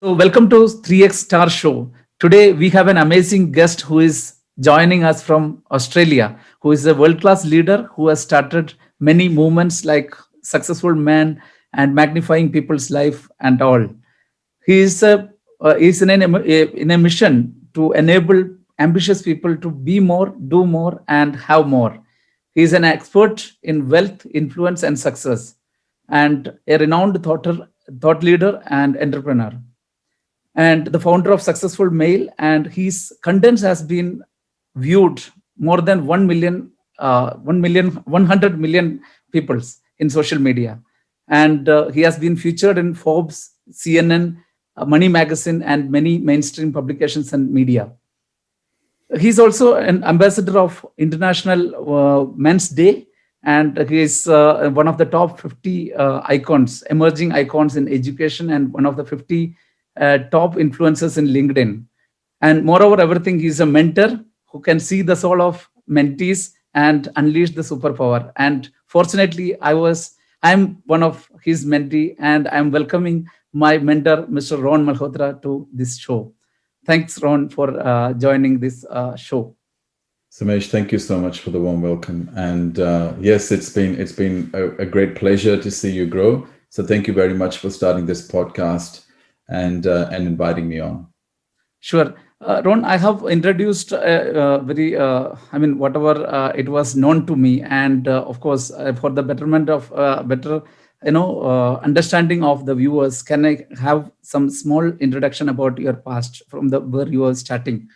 Welcome to 3x Star Show. Today, we have an amazing guest who is joining us from Australia, who is a world class leader who has started many movements like Successful Man and Magnifying People's Life and all. He is in a mission to enable ambitious people to be more, do more, and have more. He is an expert in wealth, influence, and success, and a renowned thought leader and entrepreneur and the founder of Successful Mail. And his contents has been viewed more than 1 million, 100 million peoples in social media. And he has been featured in Forbes, CNN, Money Magazine, and many mainstream publications and media. He's also an ambassador of International Men's Day, and he is one of the top 50 icons, emerging icons in education, and one of the 50 top influencers in LinkedIn. And moreover, everything, he's a mentor who can see the soul of mentees and unleash the superpower. And fortunately, I'm one of his mentee, and I'm welcoming my mentor, Mr. Ron Malhotra, to this show. Thanks, Ron, for joining this show. Sumesh, thank you so much for the warm welcome. And yes, it's been a great pleasure to see you grow. So thank you very much for starting this podcast and inviting me on. Sure. Ron, I have introduced whatever it was known to me. And of course, for the betterment of better, understanding of the viewers, can I have some small introduction about your past from the where you were starting?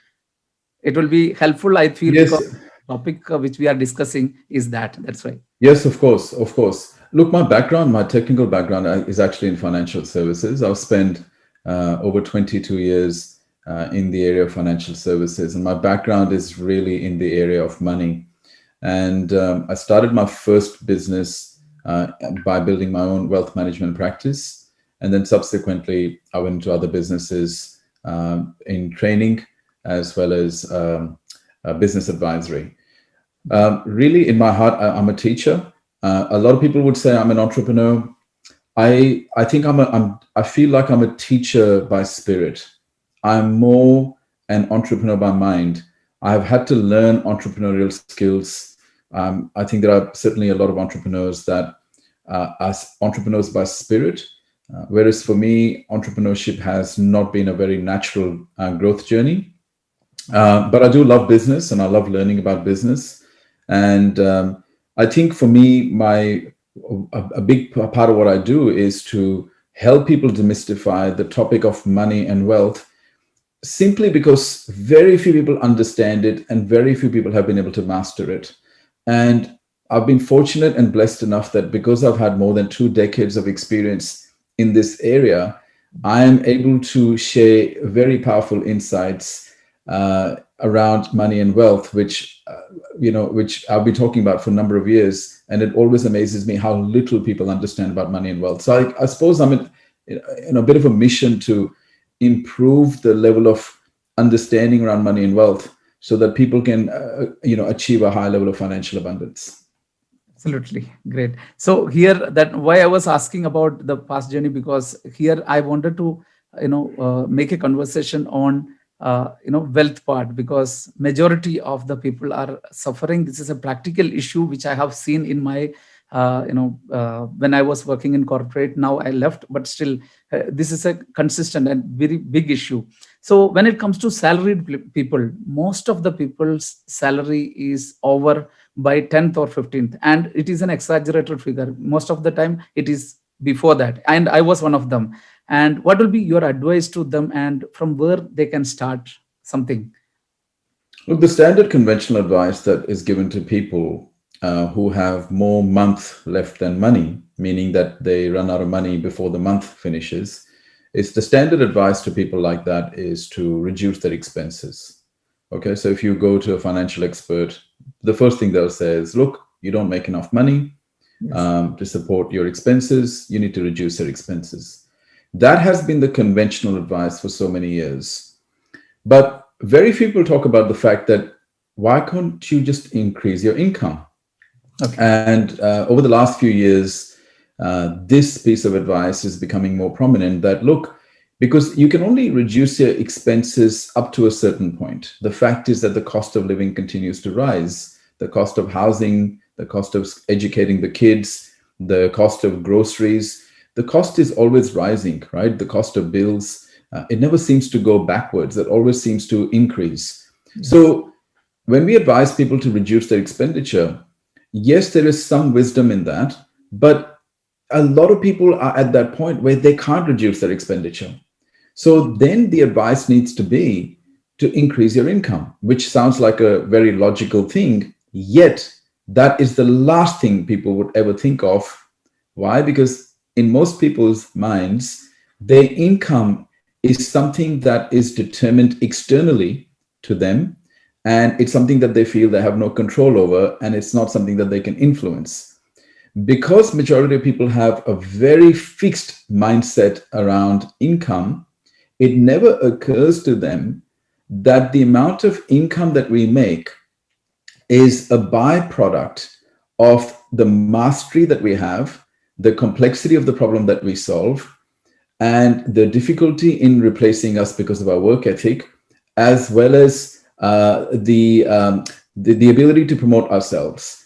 It will be helpful, I feel, Yes, because the topic which we are discussing is that. That's why. yes, of course, of course. Look, my technical background is actually in financial services. I've spent over 22 years in the area of financial services, and my background is really in the area of money. And I started my first business by building my own wealth management practice, and then subsequently I went into other businesses in training as well as business advisory. Really, in my heart, I'm a teacher. A lot of people would say I'm an entrepreneur. I think I feel like I'm a teacher by spirit. I'm more an entrepreneur by mind. I've had to learn entrepreneurial skills. I think there are certainly a lot of entrepreneurs that are entrepreneurs by spirit, whereas for me, entrepreneurship has not been a very natural growth journey. But I do love business, and I love learning about business. And I think for me, a big part of what I do is to help people demystify the topic of money and wealth, simply because very few people understand it and very few people have been able to master it. And I've been fortunate and blessed enough that because I've had more than 2 decades of experience in this area, I am able to share very powerful insights around money and wealth, which I've been talking about for a number of years, and it always amazes me how little people understand about money and wealth. So I suppose I'm in a bit of a mission to improve the level of understanding around money and wealth, so that people can achieve a high level of financial abundance. Absolutely great. So here, that why I was asking about the past journey, because here I wanted to make a conversation on wealth part, because majority of the people are suffering. This is a practical issue which I have seen in my when I was working in corporate. Now I left, but still this is a consistent and very big issue. So when it comes to salaried people, most of the people's salary is over by 10th or 15th, and it is an exaggerated figure. Most of the time it is before that, and I was one of them. And what will be your advice to them, and from where they can start something? Look, the standard conventional advice that is given to people who have more month left than money, meaning that they run out of money before the month finishes, is the standard advice to people like that is to reduce their expenses. Okay, so if you go to a financial expert, the first thing they'll say is, look, you don't make enough money to support your expenses. You need to reduce your expenses. That has been the conventional advice for so many years. But very few people talk about the fact that, why can't you just increase your income? Okay. And over the last few years, this piece of advice is becoming more prominent, that, look, because you can only reduce your expenses up to a certain point. The fact is that the cost of living continues to rise. The cost of housing, the cost of educating the kids, the cost of groceries, the cost is always rising, right? The cost of bills, it never seems to go backwards. It always seems to increase. Yes. So when we advise people to reduce their expenditure, yes, there is some wisdom in that, but a lot of people are at that point where they can't reduce their expenditure. So then the advice needs to be to increase your income, which sounds like a very logical thing. Yet that is the last thing people would ever think of. Why? Because in most people's minds, their income is something that is determined externally to them. And it's something that they feel they have no control over, and it's not something that they can influence. Because majority of people have a very fixed mindset around income, it never occurs to them that the amount of income that we make is a byproduct of the mastery that we have, the complexity of the problem that we solve, and the difficulty in replacing us because of our work ethic, as well as the ability to promote ourselves.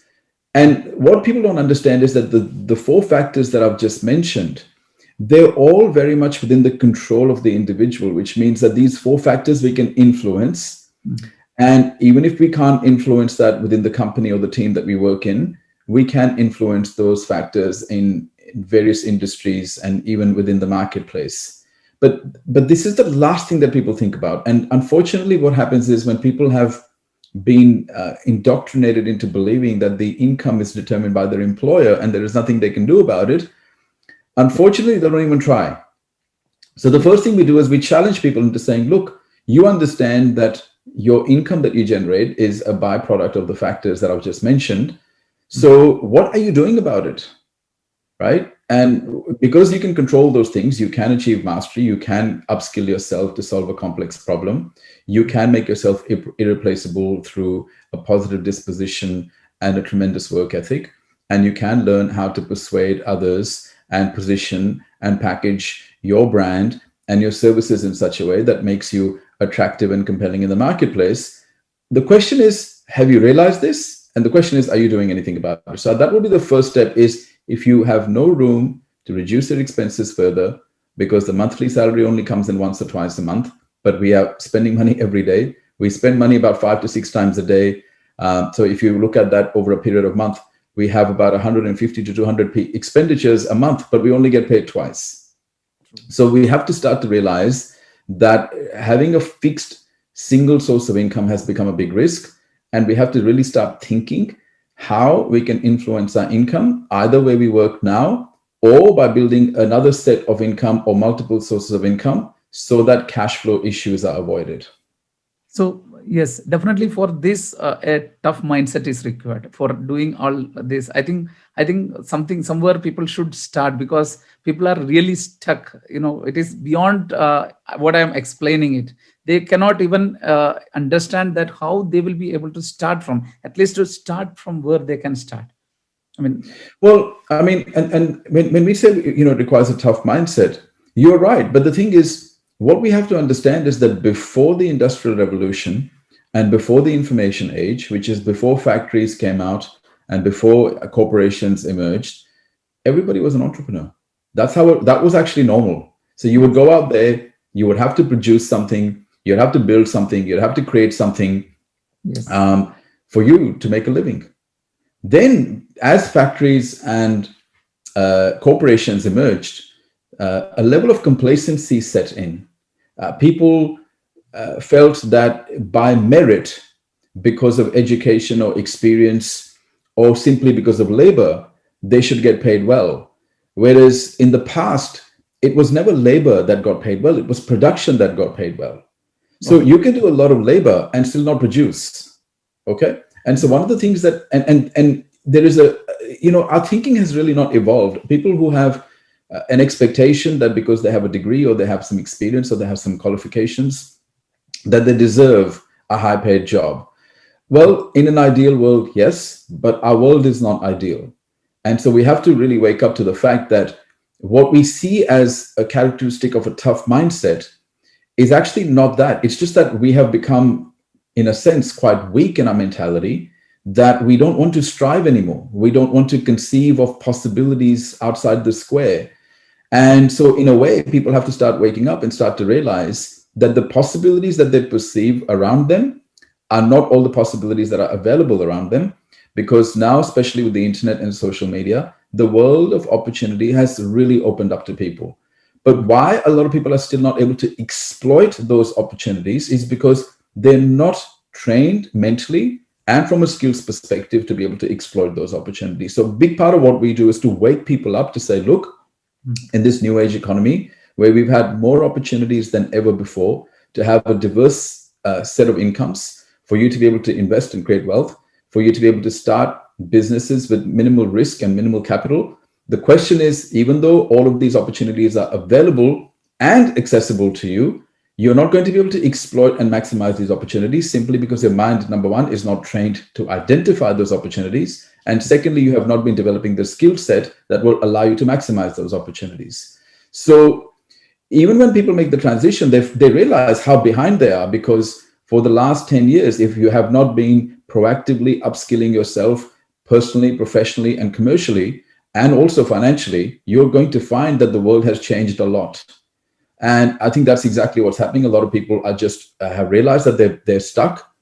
And what people don't understand is that the four factors that I've just mentioned, they're all very much within the control of the individual, which means that these four factors we can influence. And even if we can't influence that within the company or the team that we work in, we can influence those factors in various industries and even within the marketplace. But this is the last thing that people think about. And unfortunately, what happens is when people have been indoctrinated into believing that the income is determined by their employer and there is nothing they can do about it, unfortunately, they don't even try. So the first thing we do is we challenge people into saying, look, you understand that your income that you generate is a byproduct of the factors that I've just mentioned. So what are you doing about it? Right? And because you can control those things, you can achieve mastery, you can upskill yourself to solve a complex problem, you can make yourself irreplaceable through a positive disposition and a tremendous work ethic, and you can learn how to persuade others and position and package your brand and your services in such a way that makes you attractive and compelling in the marketplace. The question is, have you realized this? And the question is, are you doing anything about it? So that will be the first step. Is if you have no room to reduce your expenses further, because the monthly salary only comes in once or twice a month, but we are spending money every day. We spend money about 5 to 6 times a day. So if you look at that over a period of month, we have about 150 to 200 expenditures a month, but we only get paid twice. So we have to start to realize that having a fixed single source of income has become a big risk. And we have to really start thinking how we can influence our income, either where we work now or by building another set of income or multiple sources of income so that cash flow issues are avoided. So yes, definitely for this, a tough mindset is required for doing all this. I think something somewhere people should start, because people are really stuck. It is beyond what I am explaining it. They cannot even understand that how they will be able to start from, at least to start from where they can start. I mean, Well, I mean, and when we say, it requires a tough mindset, you're right. But the thing is, what we have to understand is that before the Industrial Revolution and before the information age, which is before factories came out and before corporations emerged, everybody was an entrepreneur. That was actually normal. So you would go out there, you would have to produce something, you'd have to build something, you'd have to create something yes, for you to make a living. Then, as factories and corporations emerged, a level of complacency set in. People felt that by merit, because of education or experience, or simply because of labor, they should get paid well. Whereas in the past, it was never labor that got paid well, it was production that got paid well. So okay, you can do a lot of labor and still not produce. Okay. And so one of the things that, and there is our thinking has really not evolved. People who have an expectation that because they have a degree or they have some experience or they have some qualifications, that they deserve a high paid job. Well, in an ideal world, yes, but our world is not ideal. And so we have to really wake up to the fact that what we see as a characteristic of a tough mindset is actually not that. It's just that we have become, in a sense, quite weak in our mentality, that we don't want to strive anymore. We don't want to conceive of possibilities outside the square. And so, in a way, people have to start waking up and start to realize that the possibilities that they perceive around them are not all the possibilities that are available around them. Because now, especially with the internet and social media, the world of opportunity has really opened up to people. But why a lot of people are still not able to exploit those opportunities is because they're not trained mentally and from a skills perspective to be able to exploit those opportunities. So, a big part of what we do is to wake people up to say, look, in this new age economy where we've had more opportunities than ever before to have a diverse set of incomes, for you to be able to invest and create wealth, for you to be able to start businesses with minimal risk and minimal capital. The question is, even though all of these opportunities are available and accessible to you, you're not going to be able to exploit and maximize these opportunities simply because your mind, number one, is not trained to identify those opportunities. And secondly, you have not been developing the skill set that will allow you to maximize those opportunities. So even when people make the transition, they realize how behind they are, because for the last 10 years, if you have not been proactively upskilling yourself personally, professionally, and commercially, and also financially, you're going to find that the world has changed a lot. And I think that's exactly what's happening. A lot of people are just have realized that they're stuck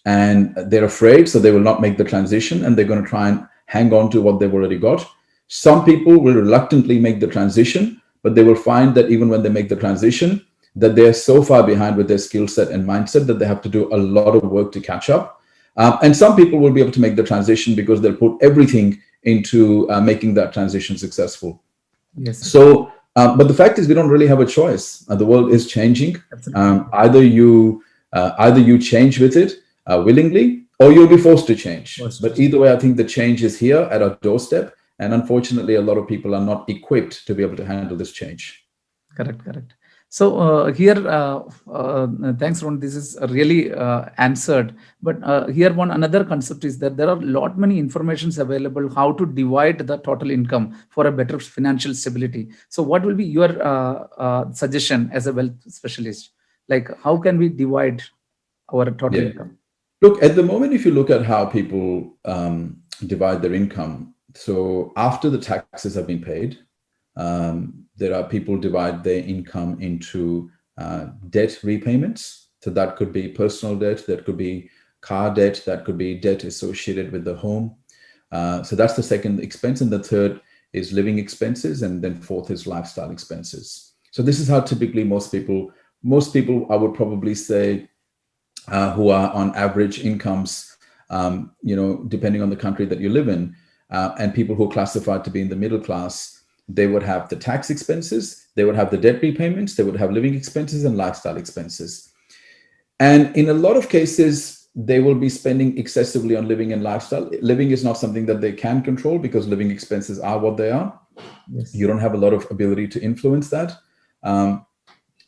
and they're afraid, so they will not make the transition, and they're going to try and hang on to what they've already got. Some people will reluctantly make the transition, but they will find that even when they make the transition, that they're so far behind with their skill set and mindset that they have to do a lot of work to catch up. And some people will be able to make the transition because they'll put everything into making that transition successful. Yes, yes. So, but the fact is, we don't really have a choice. The world is changing. Absolutely. Either you change with it willingly, or you'll be forced to change. First. But either way, I think the change is here at our doorstep, and unfortunately, a lot of people are not equipped to be able to handle this change. Correct, correct. So here, thanks, Ron. This is really answered. But here, one another concept is that there are lot many informations available how to divide the total income for a better financial stability. So, what will be your suggestion as a wealth specialist? Like, how can we divide our total Yeah. income? Look, at the moment, if you look at how people divide their income, so after the taxes have been paid, there are people divide their income into debt repayments. So that could be personal debt, that could be car debt, that could be debt associated with the home. So that's the second expense. And the third is living expenses. And then fourth is lifestyle expenses. So this is how typically most people, I would probably say, who are on average incomes, depending on the country that you live in, and people who are classified to be in the middle class, they would have the tax expenses, they would have the debt repayments, they would have living expenses and lifestyle expenses. And in a lot of cases, they will be spending excessively on living and lifestyle. Living is not something that they can control because living expenses are what they are. Yes. You don't have a lot of ability to influence that.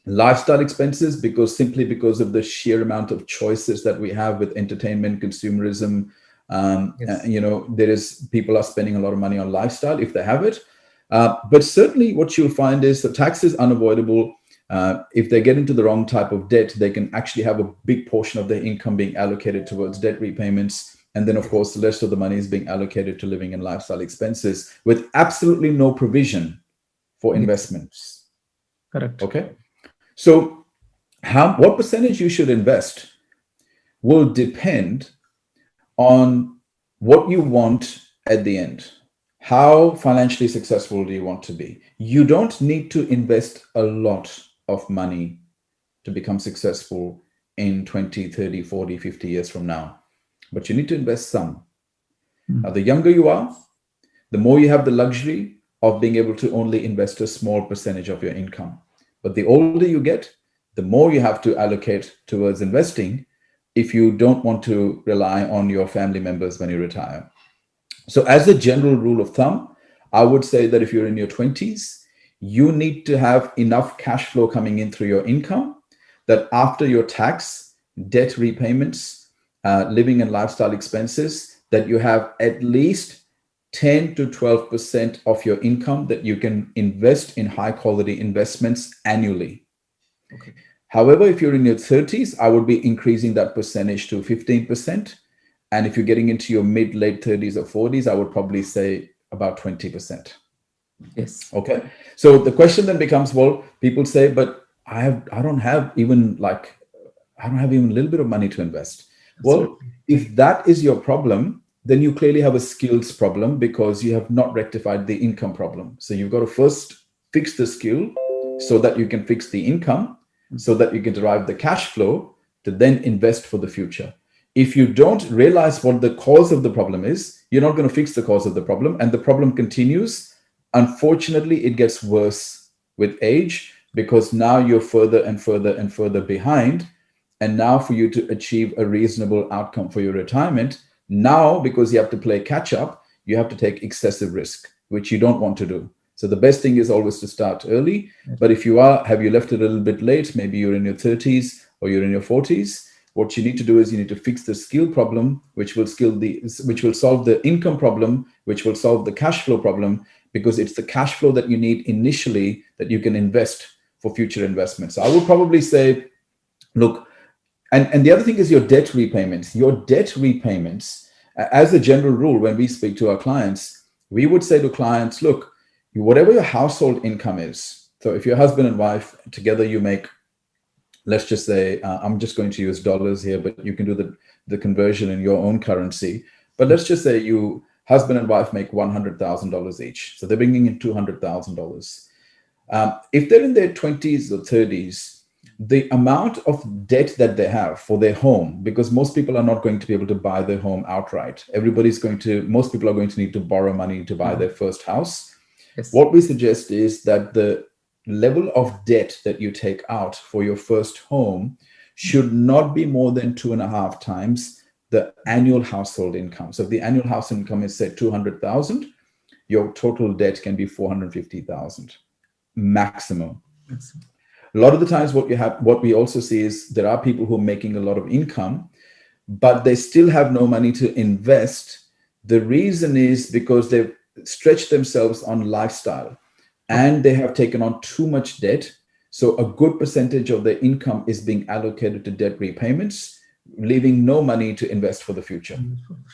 Lifestyle expenses, simply because of the sheer amount of choices that we have with entertainment, consumerism. There is people are spending a lot of money on lifestyle if they have it. But certainly what you'll find is the tax is unavoidable. If they get into the wrong type of debt, they can actually have a big portion of their income being allocated towards debt repayments. And then, of course, the rest of the money is being allocated to living and lifestyle expenses with absolutely no provision for investments. Correct. Okay. So what percentage you should invest will depend on what you want at the end. How financially successful do you want to be? You don't need to invest a lot of money to become successful in 20, 30, 40, 50 years from now. But you need to invest some. Now, the younger you are, the more you have the luxury of being able to only invest a small percentage of your income. But the older you get, the more you have to allocate towards investing if you don't want to rely on your family members when you retire. So as a general rule of thumb, I would say that if you're in your 20s, you need to have enough cash flow coming in through your income that after your tax, debt repayments, living and lifestyle expenses, that you have at least 10 to 12% of your income that you can invest in high quality investments annually. Okay. However, if you're in your 30s, I would be increasing that percentage to 15%. And if you're getting into your mid, late 30s or 40s, I would probably say about 20%. Yes. Okay. So the question then becomes, well, people say, but I don't have even a little bit of money to invest. Well, Absolutely. if that is your problem, then you clearly have a skills problem because you have not rectified the income problem. So you've got to first fix the skill so that you can fix the income, so that you can derive the cash flow to then invest for the future. If you don't realize what the cause of the problem is, you're not going to fix the cause of the problem, and the problem continues. Unfortunately, it gets worse with age because now you're further and further and further behind. And now, for you to achieve a reasonable outcome for your retirement, now because you have to play catch up, you have to take excessive risk, which you don't want to do. So the best thing is always to start early. But if you have you left it a little bit late, maybe you're in your 30s or you're in your 40s, what you need to do is you need to fix the skill problem, which will solve the income problem, which will solve the cash flow problem, because it's the cash flow that you need initially that you can invest for future investments. So I would probably say, look, and the other thing is your debt repayments. Your debt repayments, as a general rule, when we speak to our clients, we would say to clients, look, whatever your household income is, so if your husband and wife together you make, let's just say, I'm just going to use dollars here, but you can do the conversion in your own currency. But let's just say you husband and wife make $100,000 each. So they're bringing in $200,000. If they're in their 20s or 30s, the amount of debt that they have for their home, because most people are not going to be able to buy their home outright. Most people are going to need to borrow money to buy their first house. Yes. What we suggest is that the level of debt that you take out for your first home should not be more than 2.5 times the annual household income. So if the annual household income is, say, 200,000, your total debt can be 450,000 maximum. Yes. A lot of the times what we also see is there are people who are making a lot of income, but they still have no money to invest. The reason is because they've stretched themselves on lifestyle and they have taken on too much debt. So a good percentage of their income is being allocated to debt repayments, leaving no money to invest for the future.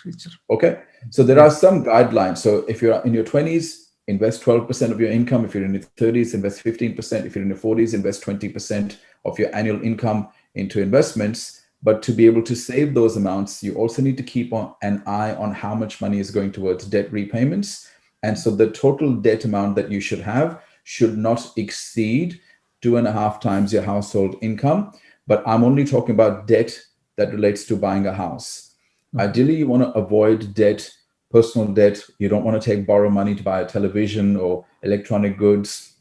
Future. Okay. So there are some guidelines. So if you're in your 20s, invest 12% of your income. If you're in your 30s, invest 15%. If you're in your 40s, invest 20% of your annual income into investments. But to be able to save those amounts, you also need to keep an eye on how much money is going towards debt repayments. And so the total debt amount that you should have should not exceed 2.5 times your household income. But I'm only talking about debt that relates to buying a house. Ideally, you want to avoid debt, personal debt. You don't want to borrow money to buy a television or electronic goods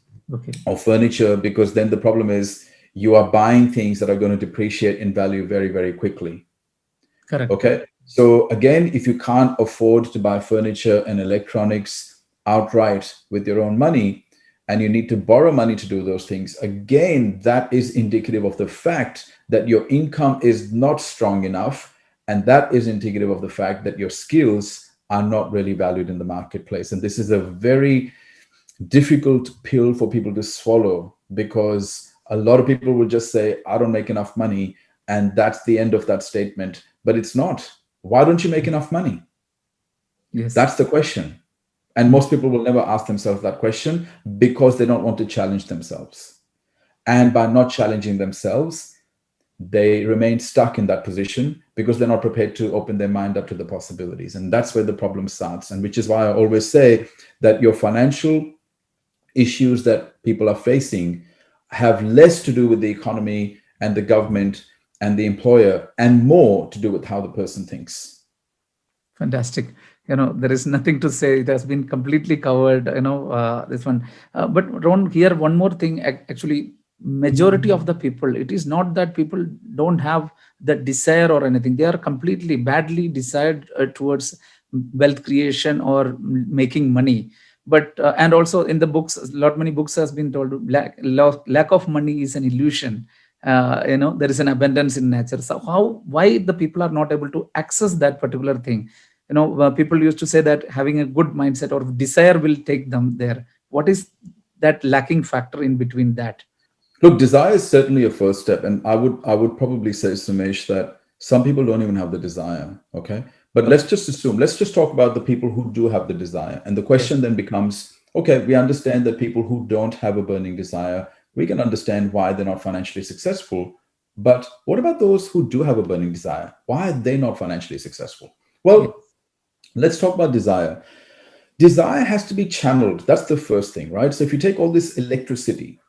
or furniture, because then the problem is you are buying things that are going to depreciate in value very, very quickly. Correct. Okay. So again, if you can't afford to buy furniture and electronics outright with your own money, and you need to borrow money to do those things, again, that is indicative of the fact that your income is not strong enough. And that is indicative of the fact that your skills are not really valued in the marketplace. And this is a very difficult pill for people to swallow, because a lot of people will just say, I don't make enough money. And that's the end of that statement. But it's not. Why don't you make enough money? Yes. That's the question. And most people will never ask themselves that question because they don't want to challenge themselves. And by not challenging themselves, they remain stuck in that position because they're not prepared to open their mind up to the possibilities. And that's where the problem starts. And which is why I always say that your financial issues that people are facing have less to do with the economy and the government and the employer, and more to do with how the person thinks. Fantastic. There is nothing to say. It has been completely covered, this one. But Ron, here, one more thing. Actually, majority of the people, it is not that people don't have the desire or anything. They are completely badly desired towards wealth creation or making money. But and also in the books, many books has been told lack of money is an illusion. There is an abundance in nature. So why the people are not able to access that particular thing? people used to say that having a good mindset or desire will take them there. What is that lacking factor in between that? Look, desire is certainly a first step, and I would probably say, Sumesh, that some people don't even have the desire. Okay, but Okay. let's just talk about the people who do have the desire, and the Yes. question then becomes, okay, we understand that people who don't have a burning desire, we can understand why they're not financially successful. But what about those who do have a burning desire? Why are they not financially successful? Yes. Well, let's talk about desire. Desire has to be channeled. That's the first thing, right? So if you take all this electricity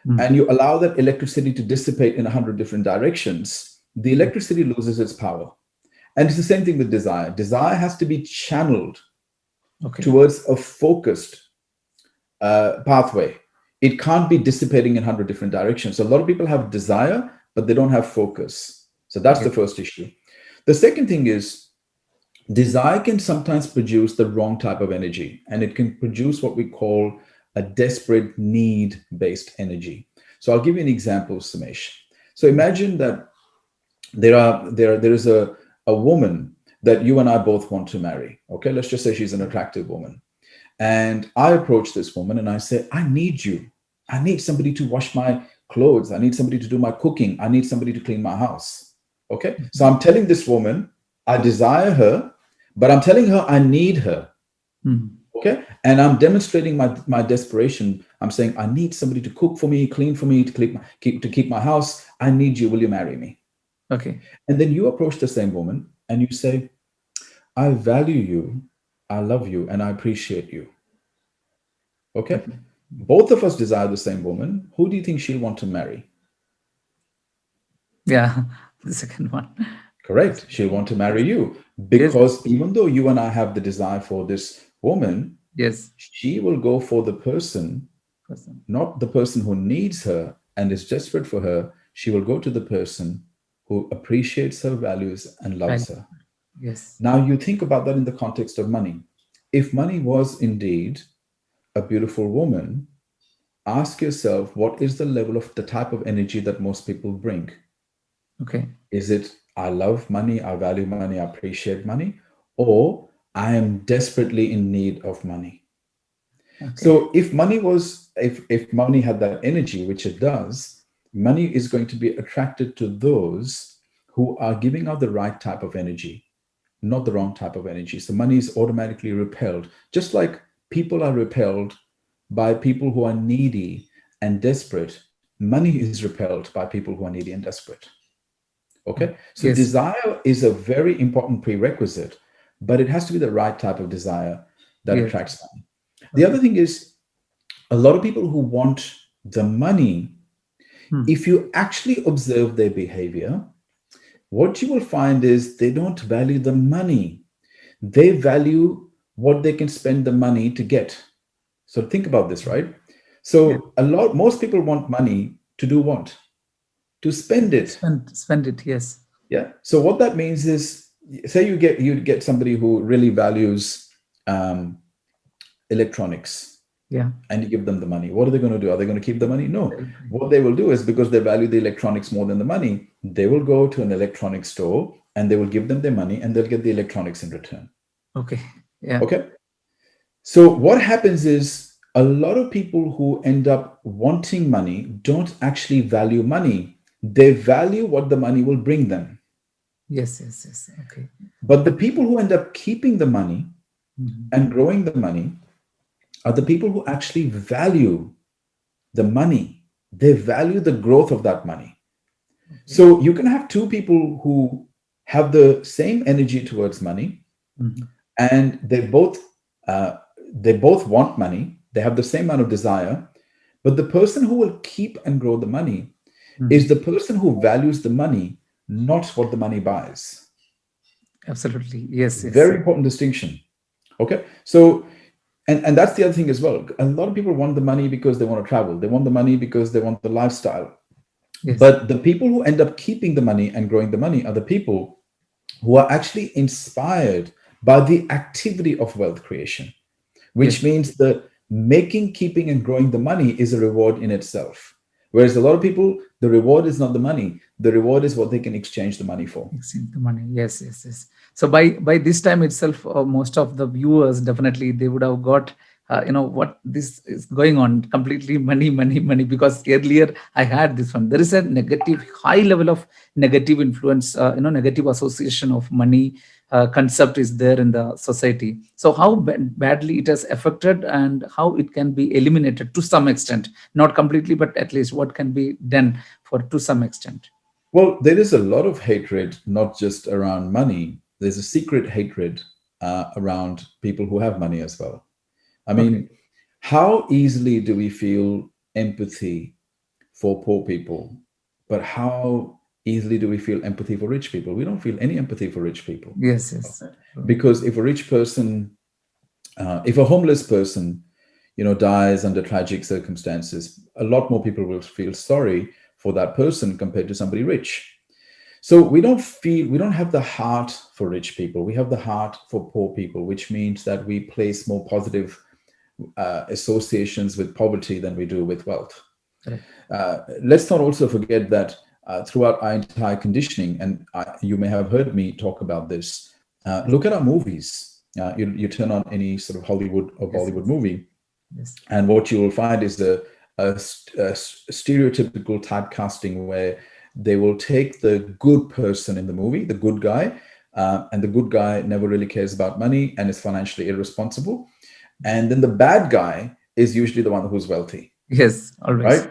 Mm. and you allow that electricity to dissipate in 100 different directions, the Yes. electricity loses its power. And it's the same thing with desire. Desire has to be channeled Okay. towards a focused pathway. It can't be dissipating in 100 different directions. So a lot of people have desire, but they don't have focus. So that's Yes. the first issue. The second thing is desire can sometimes produce the wrong type of energy, and it can produce what we call a desperate need based energy. So I'll give you an example, Sumesh. So imagine that there is a woman that you and I both want to marry. Okay, let's just say she's an attractive woman. And I approach this woman and I say, I need you. I need somebody to wash my clothes. I need somebody to do my cooking. I need somebody to clean my house. Okay. So I'm telling this woman, I desire her, but I'm telling her I need her. Mm. Okay. And I'm demonstrating my desperation. I'm saying, I need somebody to cook for me, clean for me, to keep my house. I need you. Will you marry me? Okay. And then you approach the same woman and you say, I value you, I love you, and I appreciate you. Okay. Okay. Both of us desire the same woman. Who do you think she'll want to marry? Yeah. The second one. Correct. Yes. She'll want to marry Yes. you Yes. because even though you and I have the desire for this woman, Yes. she will go for the person, Person. not the person who needs her and is desperate for her. She will go to the person who appreciates her values and Right. loves her. Yes. Now, you think about that in the context of money. If money was indeed a beautiful woman, ask yourself what is the level of the type of energy that most people bring? Okay. Is it I love money, I value money, I appreciate money, or I am desperately in need of money? Okay. So if money had that energy, which it does, money is going to be attracted to those who are giving out the right type of energy, not the wrong type of energy. So money is automatically repelled, just like people are repelled by people who are needy and desperate. Money is repelled by people who are needy and desperate. Okay. So Yes. desire is a very important prerequisite, but it has to be the right type of desire that Yes. attracts money. The other Okay. thing is a lot of people who want the money, Hmm. if you actually observe their behavior, what you will find is they don't value the money. They value what they can spend the money to get. So think about this, right? Yeah. So most people want money to do what? To spend it. Spend it. Yes. Yeah. So what that means is, say you get somebody who really values um, electronics, Yeah. and you give them the money. What are they going to do? Are they going to keep the money? No. What they will do is, because they value the electronics more than the money, they will go to an electronics store and they will give them their money and they'll get the electronics in return. Okay. Yeah. Okay. So what happens is a lot of people who end up wanting money don't actually value money. They value what the money will bring them. Yes. Yes. Yes. Okay. But the But people who end up keeping the money mhm. and growing the money are the people who actually value the money. They value the growth of that money. Okay. So you can have two people who have the same energy towards money, Mhm. and uh, they both want money. They have the same amount of desire, but the person who will keep and grow the money is Mhm. the person who values the money, not what the money buys. Absolutely. Yes. Yes. Very important distinction. Okay, so and that's the other thing as well. A lot of people want the money because they want to travel. They want the money because they want the lifestyle. Yes. But the people who end up keeping the money and growing the money are the people who are actually inspired by the activity of wealth creation, which Yes. means the making, keeping, and growing the money is a reward in itself. Whereas a lot of people, the reward is not the money. The reward is what they can exchange the money for. Mixing the money. Yes, yes, yes. So by this time itself, most of the viewers definitely they would have got what this is going on completely money, money, money. Because earlier I had this one. There is a negative, high level of negative influence, negative association of money concept is there in the society. So how badly it has affected and how it can be eliminated to some extent, not completely, but at least what can be done for to some extent. Well, there is a lot of hatred, not just around money. There's a secret hatred around people who have money as well. I Okay. mean, how easily do we feel empathy for poor people, but how easily do we feel empathy for rich people? We don't feel any empathy for rich people. Yes, yes. Okay. Because if a rich person, if a homeless person, dies under tragic circumstances, a lot more people will feel sorry for that person compared to somebody rich. So we don't have the heart for rich people. We have the heart for poor people, which means that we place more positive associations with poverty than we do with wealth. Correct. Let's not also forget that throughout our entire conditioning, and you may have heard me talk about this, look at our movies. You turn on any sort of Hollywood or Yes, Bollywood yes, movie, yes. and what you will find is a stereotypical typecasting where they will take the good person in the movie, the good guy, and the good guy never really cares about money and is financially irresponsible. And then the bad guy is usually the one who's wealthy, Yes, always. right?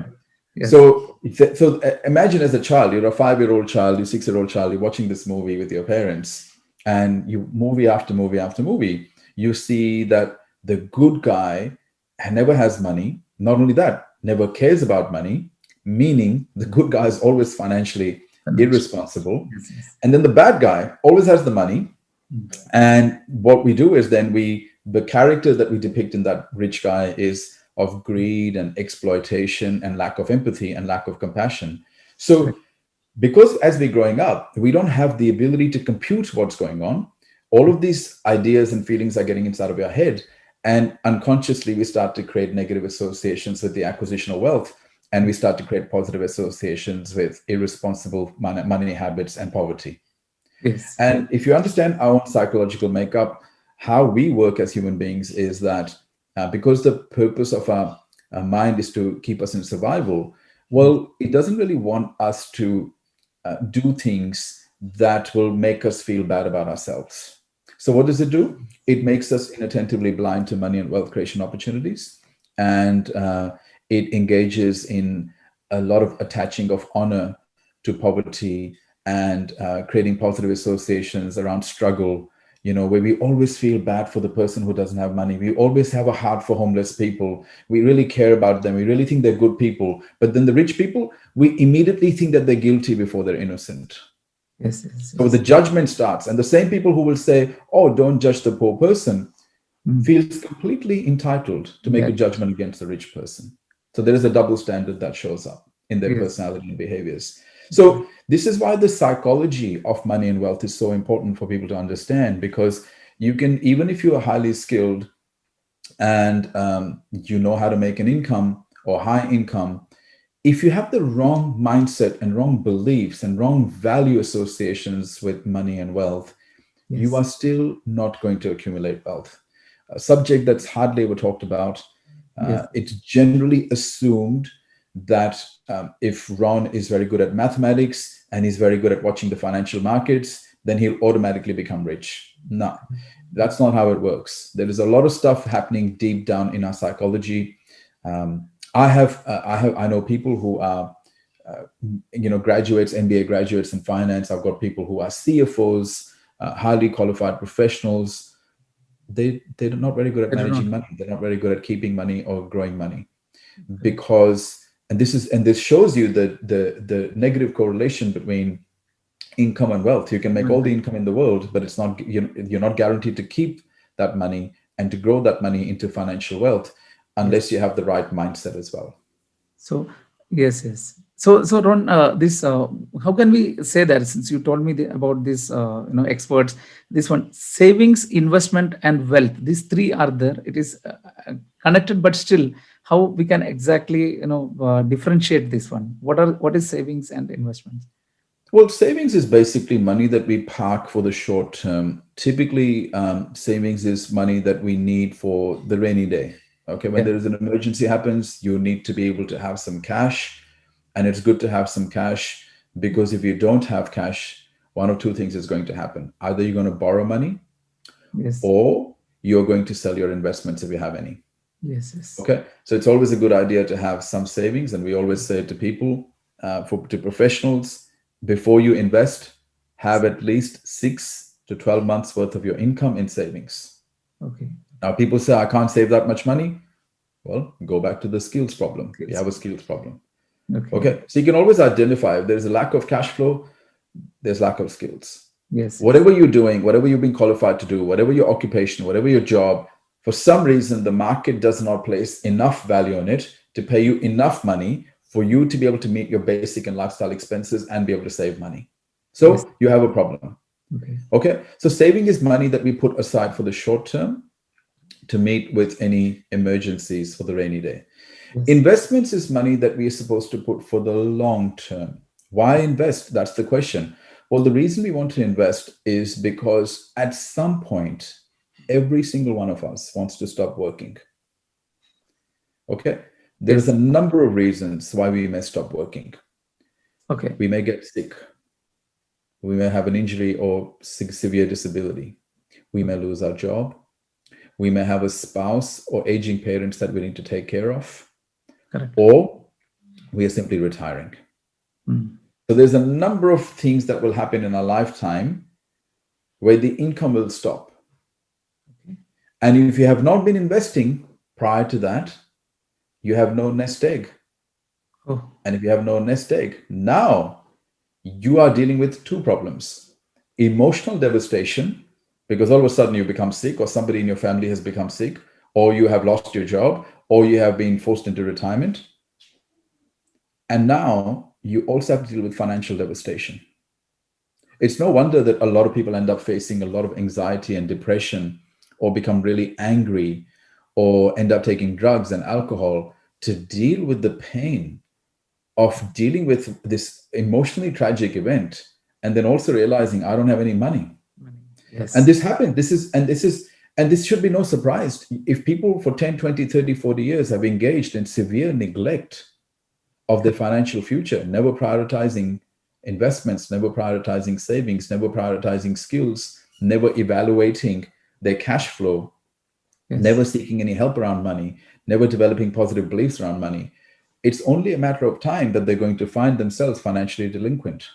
Yes. So imagine as a child, you're a 5-year-old child, you're 6-year-old child, you're watching this movie with your parents, and you movie after movie after movie, you see that the good guy never has money. Not only that, never cares about money, meaning the good guy is always financially Financial. irresponsible. Yes, yes. And then the bad guy always has the money. Mm. And what we do is then the character that we depict in that rich guy is of greed and exploitation and lack of empathy and lack of compassion. So Correct. because as we're growing up, we don't have the ability to compute what's going on. All of these ideas and feelings are getting inside of your head. And unconsciously, we start to create negative associations with the acquisition of wealth. And we start to create positive associations with irresponsible money habits and poverty. Yes. And if you understand our own psychological makeup, how we work as human beings is that because the purpose of our mind is to keep us in survival, Yes. well, it doesn't really want us to do things that will make us feel bad about ourselves. So, what does it do? It Yes. makes us inattentively blind to money and wealth creation opportunities. And it engages in a lot of attaching of honor to poverty and creating positive associations around struggle, where we always feel bad for the person who doesn't have money. We always have a heart for homeless people. We really care about them. We really think they're good people. But then the rich people, we immediately think that they're guilty before they're innocent. Yes. Yes. So the Yes. judgment starts. And the same people who will say, oh, don't judge the poor person, Mm. feels completely entitled to make Yeah. a judgment against the rich person. So there is a double standard that shows up in their Yes. personality and behaviors. Correct. So this is why the psychology of money and wealth is so important for people to understand, because you can, even if you are highly skilled and you know how to make an income or high income, if you have the wrong mindset and wrong beliefs and wrong value associations with money and wealth, you Yes. are still not going to accumulate wealth. A subject that's hardly ever talked about. Yes. It's generally assumed that if Ron is very good at mathematics and he's very good at watching the financial markets, then he'll automatically become rich. No, that's not how it works. There is a lot of stuff happening deep down in our psychology. I know people who are graduates, MBA graduates in finance. I've got people who are CFOs, highly qualified professionals. They're not very good at I don't know. managing money. They're not very good at keeping money or growing money, because and this shows you the negative correlation between income and wealth. You can make all the income in the world, but it's not, you're not guaranteed to keep that money and to grow that money into financial wealth Yes. unless you have the right mindset as well. So, yes, yes. So Ron, this how can we say that, since you told me about this, experts, this one, savings, investment, and wealth, these three are there. It is connected, but still, how we can exactly differentiate this one? What is savings and investments? Well, savings is basically money that we park for the short term. Typically, savings is money that we need for the rainy day. Okay, when Yeah. there is an emergency happens, you need to be able to have some cash, and it's good to have some cash because if you don't have cash, one of two things is going to happen. Either you're going to borrow money, Yes. or you're going to sell your investments if you have any. Yes. Yes. Okay, so it's always a good idea to have some savings, and we always say to people, to professionals, before you invest, have at least 6 to 12 months worth of your income in savings. Okay. Now, people say, I can't save that much money. Well, go back to the skills problem. You Yes. have a skills problem. Okay. Okay, so you can always identify if there's a lack of cash flow, there's lack of skills. Yes. Yes. Whatever you're doing, whatever you've been qualified to do, whatever your occupation, whatever your job, for some reason, the market does not place enough value on it to pay you enough money for you to be able to meet your basic and lifestyle expenses and be able to save money. Yes. So you have a problem. Okay. Okay. So saving is money that we put aside for the short term to meet with any emergencies for the rainy day. Yes. Investments is money that we are supposed to put for the long term. Why invest? That's the question. Well, the reason we want to invest is because at some point, every single one of us wants to stop working. Okay. There's Yes. a number of reasons why we may stop working. Okay. We may get sick. We may have an injury or severe disability. We may lose our job. We may have a spouse or aging parents that we need to take care of, Correct. or we are simply retiring. Mm. So there's a number of things that will happen in our lifetime where the income will stop. Okay. And if you have not been investing prior to that, you have no nest egg. Oh. And if you have no nest egg, now you are dealing with two problems: emotional devastation, because all of a sudden you become sick, or somebody in your family has become sick, or you have lost your job, or you have been forced into retirement. And now you also have to deal with financial devastation. It's no wonder that a lot of people end up facing a lot of anxiety and depression, or become really angry, or end up taking drugs and alcohol to deal with the pain of dealing with this emotionally tragic event, and then also realizing I don't have any money. Money. And Yes. this happened. This should be no surprise. If people for 10, 20, 30, 40 years have engaged in severe neglect of their financial future, never prioritizing investments, never prioritizing savings, never prioritizing skills, never evaluating their cash flow, Yes. never seeking any help around money, never developing positive beliefs around money, it's only a matter of time that they're going to find themselves financially delinquent.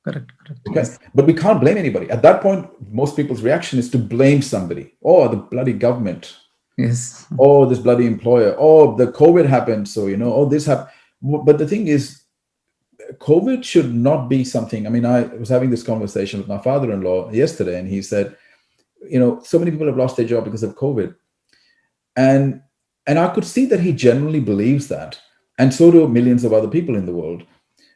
Correct. Correct. Okay. Yes. But we can't blame anybody. At that point, most people's reaction is to blame somebody. Oh, the bloody government. Yes. Oh, this bloody employer. Oh, the COVID happened. So, oh, this happened. But the thing is, COVID should not be something. I mean, I was having this conversation with my father-in-law yesterday, and he said, so many people have lost their job because of COVID. And I could see that he genuinely believes that. And so do millions of other people in the world.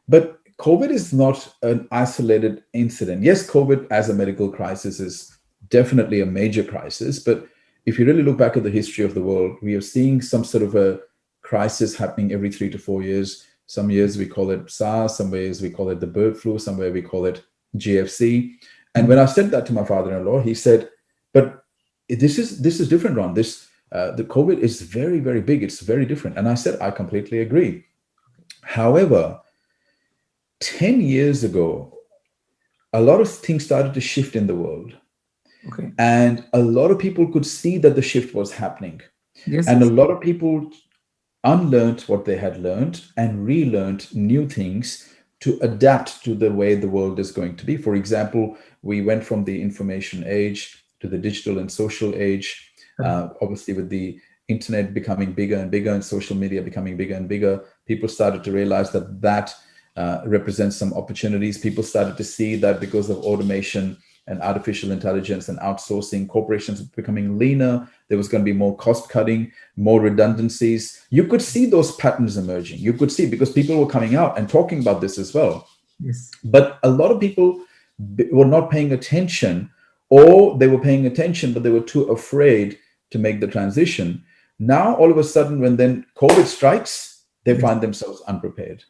But COVID is not an isolated incident. Yes, COVID as a medical crisis is definitely a major crisis. But if you really look back at the history of the world, we are seeing some sort of a crisis happening every 3 to 4 years. Some years we call it SARS, some ways we call it the bird flu, somewhere we call it GFC. And when Mm. I said that to my father-in-law, he said, "But this is different, Ron. The COVID is very, very big. It's very different." And I said, "I completely agree. However, 10 years ago, a lot of things started to shift in the world. Okay. And a lot of people could see that the shift was happening. Yes. And a Yes. lot of people unlearned what they had learned and relearned new things to adapt to the way the world is going to be. For example, we went from the information age to the digital and social age, Correct. obviously with the internet becoming bigger and bigger and social media becoming bigger and bigger. People started to realize that represents some opportunities. People started to see that because of automation and artificial intelligence and outsourcing, corporations becoming leaner. There was going to be more cost cutting, more redundancies. You could see those patterns emerging. You could see, because people were coming out and talking about this as well. Yes. But a lot of people were not paying attention, or they were paying attention, but they were too afraid to make the transition. Now, all of a sudden, when then COVID strikes, they Yes. find themselves unprepared.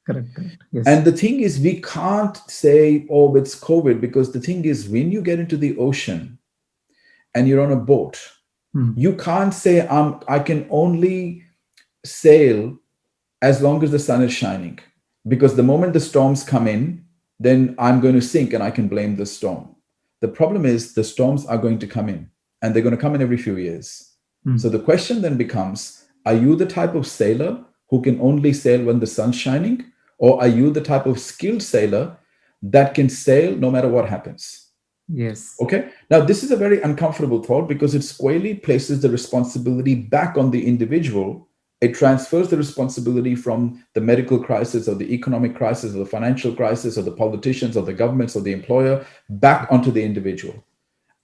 Correct. Correct. Yes. And the thing is, we can't say, oh, it's COVID, because the thing is, when you get into the ocean and you're on a boat, you can't say, I can only sail as long as the sun is shining, because the moment the storms come in, then I'm going to sink and I can blame the storm. The problem is, the storms are going to come in, and they're going to come in every few years. So the question then becomes, are you the type of sailor who can only sail when the sun's shining? Or are you the type of skilled sailor that can sail no matter what happens? Yes. Okay. Now, this is a very uncomfortable thought, because it squarely places the responsibility back on the individual. It transfers the responsibility from the medical crisis or the economic crisis or the financial crisis or the politicians or the governments or the employer back onto the individual.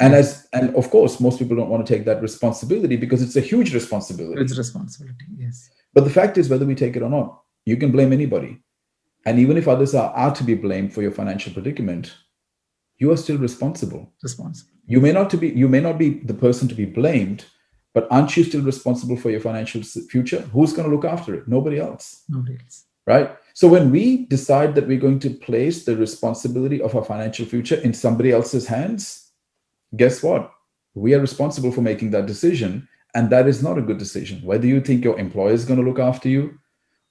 And and of course, most people don't want to take that responsibility, because it's a huge responsibility. It's responsibility. Yes. But the fact is, whether we take it or not, you can blame anybody. And even if others are to be blamed for your financial predicament, you are still responsible. Responsible. You may not be the person to be blamed, but aren't you still responsible for your financial future? Who's going to look after it? Nobody else. Nobody else. Right? So when we decide that we're going to place the responsibility of our financial future in somebody else's hands, guess what? We are responsible for making that decision. And that is not a good decision. Whether you think your employer is going to look after you,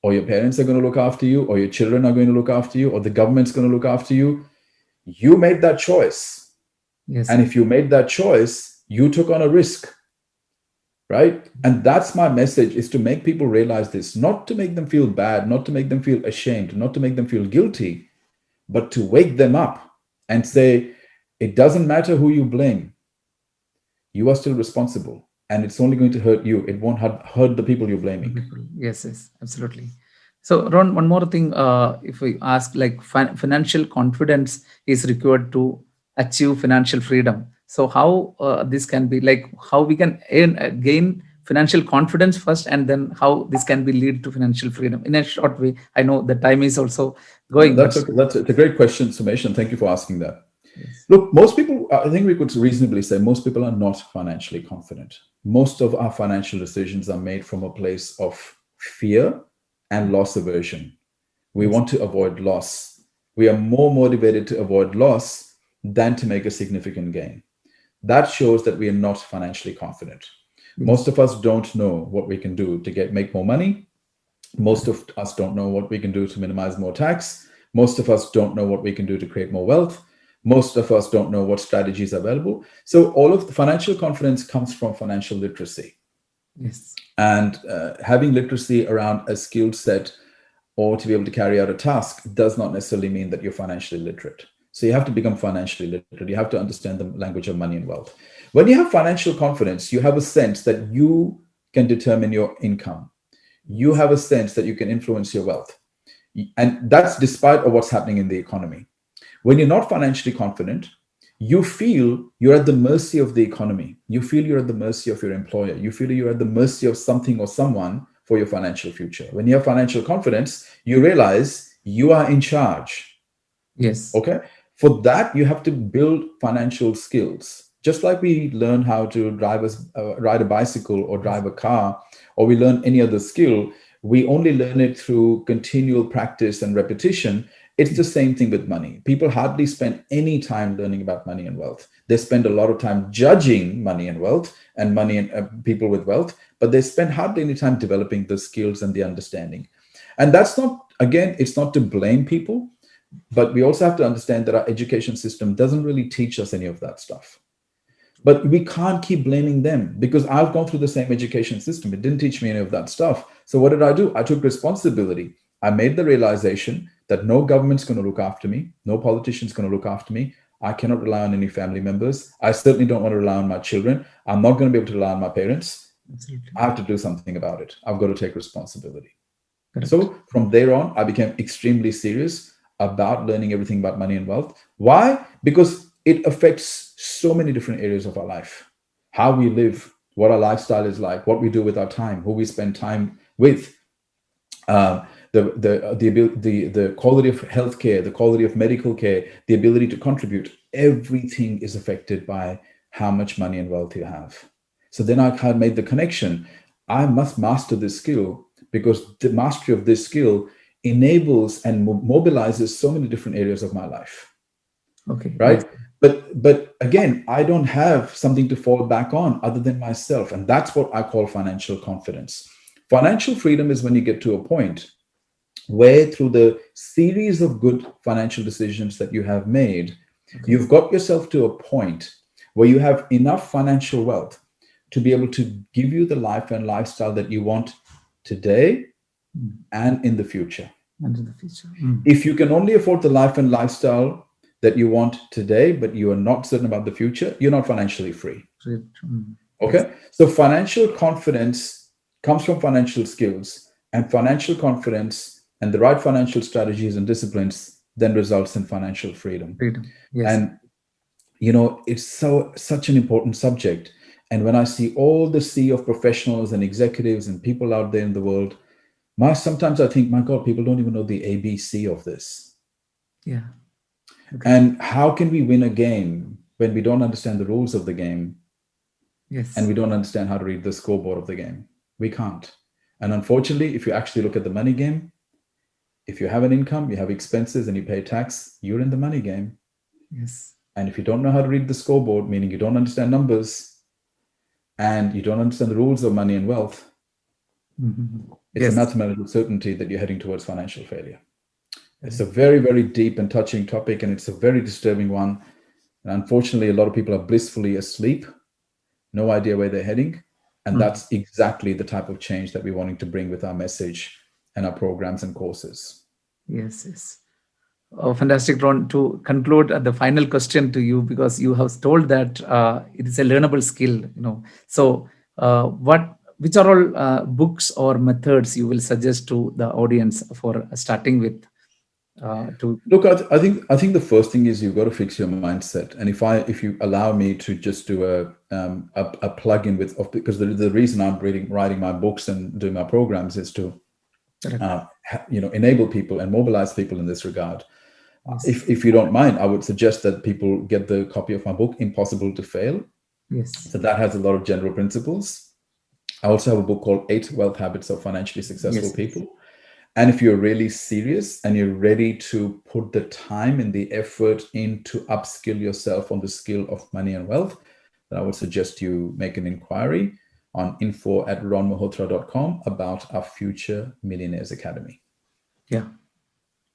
or your parents are going to look after you, or your children are going to look after you, or the government's going to look after you, you made that choice. Yes. And if you made that choice, you took on a risk, right? And that's my message, is to make people realize this, not to make them feel bad, not to make them feel ashamed, not to make them feel guilty, but to wake them up and say, it doesn't matter who you blame. You are still responsible. And it's only going to hurt you. It won't hurt the people you're blaming. Yes, yes, absolutely. So, Ron, one more thing. If we ask, like, financial confidence is required to achieve financial freedom. So, how this can be, like, how we can gain financial confidence first, and then how this can be lead to financial freedom in a short way. I know the time is also going. That's a great question, Sumesh, and thank you for asking that. Yes. Look, most people, I think we could reasonably say most people are not financially confident. Most of our financial decisions are made from a place of fear and loss aversion. We want to avoid loss. We are more motivated to avoid loss than to make a significant gain. That shows that we are not financially confident. Most of us don't know what we can do to make more money. Most of us don't know what we can do to minimize more tax. Most of us don't know what we can do to create more wealth. Most of us don't know what strategies are available. So all of the financial confidence comes from financial literacy. Yes. And having literacy around a skill set or to be able to carry out a task does not necessarily mean that you're financially literate. So you have to become financially literate. You have to understand the language of money and wealth. When you have financial confidence, you have a sense that you can determine your income. You have a sense that you can influence your wealth. And that's despite of what's happening in the economy. When you're not financially confident, you feel you're at the mercy of the economy. You feel you're at the mercy of your employer. You feel you're at the mercy of something or someone for your financial future. When you have financial confidence, you realize you are in charge. Yes. Okay. For that, you have to build financial skills. Just like we learn how to ride a bicycle or drive a car, or we learn any other skill, we only learn it through continual practice and repetition. It's the same thing with money. People hardly spend any time learning about money and wealth. They spend a lot of time judging money and wealth and money and people with wealth, but they spend hardly any time developing the skills and the understanding. And that's not, again, it's not to blame people, but we also have to understand that our education system doesn't really teach us any of that stuff. But we can't keep blaming them, because I've gone through the same education system. It didn't teach me any of that stuff. So what did I do? I took responsibility. I made the realization that no government's going to look after me. No politician's going to look after me. I cannot rely on any family members. I certainly don't want to rely on my children. I'm not going to be able to rely on my parents. Absolutely. I have to do something about it. I've got to take responsibility. Correct. So from there on, I became extremely serious about learning everything about money and wealth. Why? Because it affects so many different areas of our life. How we live, what our lifestyle is like, what we do with our time, who we spend time with, uh, the quality of healthcare, the quality of medical care, the ability to contribute. Everything is affected by how much money and wealth you have. So then I kind of made the connection. I must master this skill because the mastery of this skill enables and mobilizes so many different areas of my life, Okay. Yes. right? But again, I don't have something to fall back on other than myself, and that's what I call financial confidence. Financial freedom is when you get to a point where, through the series of good financial decisions that you have made, Okay. you've got yourself to a point where you have enough financial wealth to be able to give you the life and lifestyle that you want today Mm. and in the future. And in the future. Mm. If you can only afford the life and lifestyle that you want today, but you are not certain about the future, you're not financially free. Great. Mm. Yes. Okay. So financial confidence comes from financial skills, and financial confidence and the right financial strategies and disciplines then results in financial freedom. Freedom. Yes. And it's such an important subject. And when I see all the sea of professionals and executives and people out there in the world, sometimes I think, my God, people don't even know the ABC of this. Yeah. Okay. And how can we win a game when we don't understand the rules of the game and Yes. we don't understand how to read the scoreboard of the game? We can't. And unfortunately, if you actually look at the money game, if you have an income, you have expenses, and you pay tax, you're in the money game. Yes. And if you don't know how to read the scoreboard, meaning you don't understand numbers and you don't understand the rules of money and wealth, Mhm. it's a Yes. mathematical certainty that you're heading towards financial failure. It's a Correct. very, very deep and touching topic, and it's a very disturbing one. And unfortunately, a lot of people are blissfully asleep, no idea where they're heading. And Mm. that's exactly the type of change that we're wanting to bring with our message and our programs and courses. Yes. Yes. Oh, fantastic, Ron. To conclude, the final question to you, because you have told that it is a learnable skill, So, which are all books or methods you will suggest to the audience for starting with? To Look, I think the first thing is you've got to fix your mindset. And if you allow me to just do a plug-in because the reason I'm writing my books and doing my programs is to correct. enable people and mobilize people in this regard. Yes. If you don't mind, I would suggest that people get the copy of my book, Impossible to Fail. Yes. So that has a lot of general principles. I also have a book called 8 Wealth Habits of Financially Successful Yes. Yes. People. And if you're really serious and you're ready to put the time and the effort in to upskill yourself on the skill of money and wealth, then I would suggest you make an inquiry on info@ronmalhotra.com about our Future Millionaires Academy. Yeah.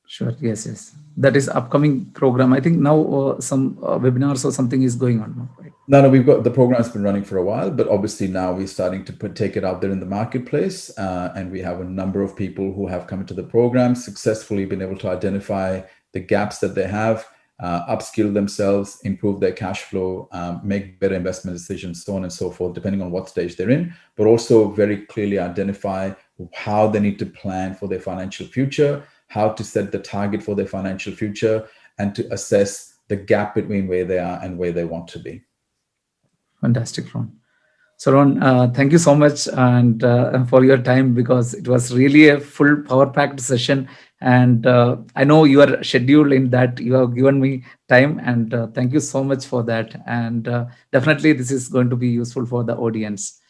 Sure. Yes. Yes. That is upcoming program. I think now some webinars or something is going on now, right? No, we've got the program's been running for a while, but obviously now we're starting to take it out there in the marketplace, and we have a number of people who have come into the program, successfully been able to identify the gaps that they have, upskill themselves, improve their cash flow, make better investment decisions, so on and so forth, depending on what stage they're in, but also very clearly identify how they need to plan for their financial future, how to set the target for their financial future, and to assess the gap between where they are and where they want to be. Fantastic, Ron. So, Ron, thank you so much and for your time, because it was really a full power-packed session. And I know you are scheduled in that. You have given me time, and thank you so much for that. And definitely, this is going to be useful for the audience.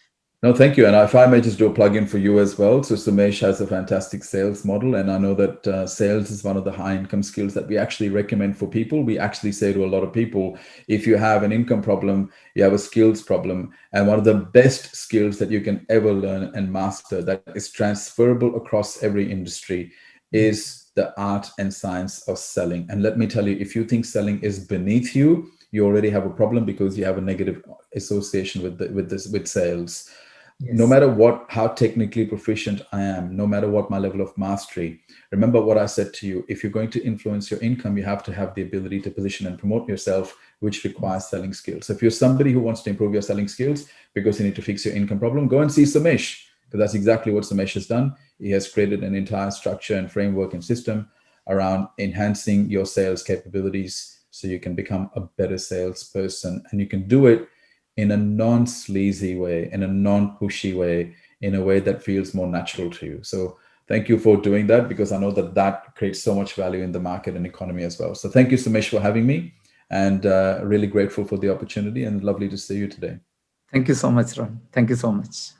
No, thank you. And if I may just do a plug-in for you as well. So Sumesh has a fantastic sales model. And I know that sales is one of the high income skills that we actually recommend for people. We actually say to a lot of people, if you have an income problem, you have a skills problem. And one of the best skills that you can ever learn and master that is transferable across every industry is the art and science of selling. And let me tell you, if you think selling is beneath you, you already have a problem because you have a negative association with sales. No Yes. matter how technically proficient I am, no matter what my level of mastery, remember what I said to you. If you're going to influence your income, you have to have the ability to position and promote yourself, which requires selling skills. So if you're somebody who wants to improve your selling skills because you need to fix your income problem, go and see Sumesh, because that's exactly what Sumesh has done. He has created an entire structure and framework and system around enhancing your sales capabilities so you can become a better salesperson, and you can do it in a non-sleazy way, in a non-pushy way, in a way that feels more natural to you. So thank you for doing that, because I know that that creates so much value in the market and economy as well. So thank you, Sumesh, for having me, and really grateful for the opportunity, and lovely to see you today. Thank you so much, Ron. Thank you so much.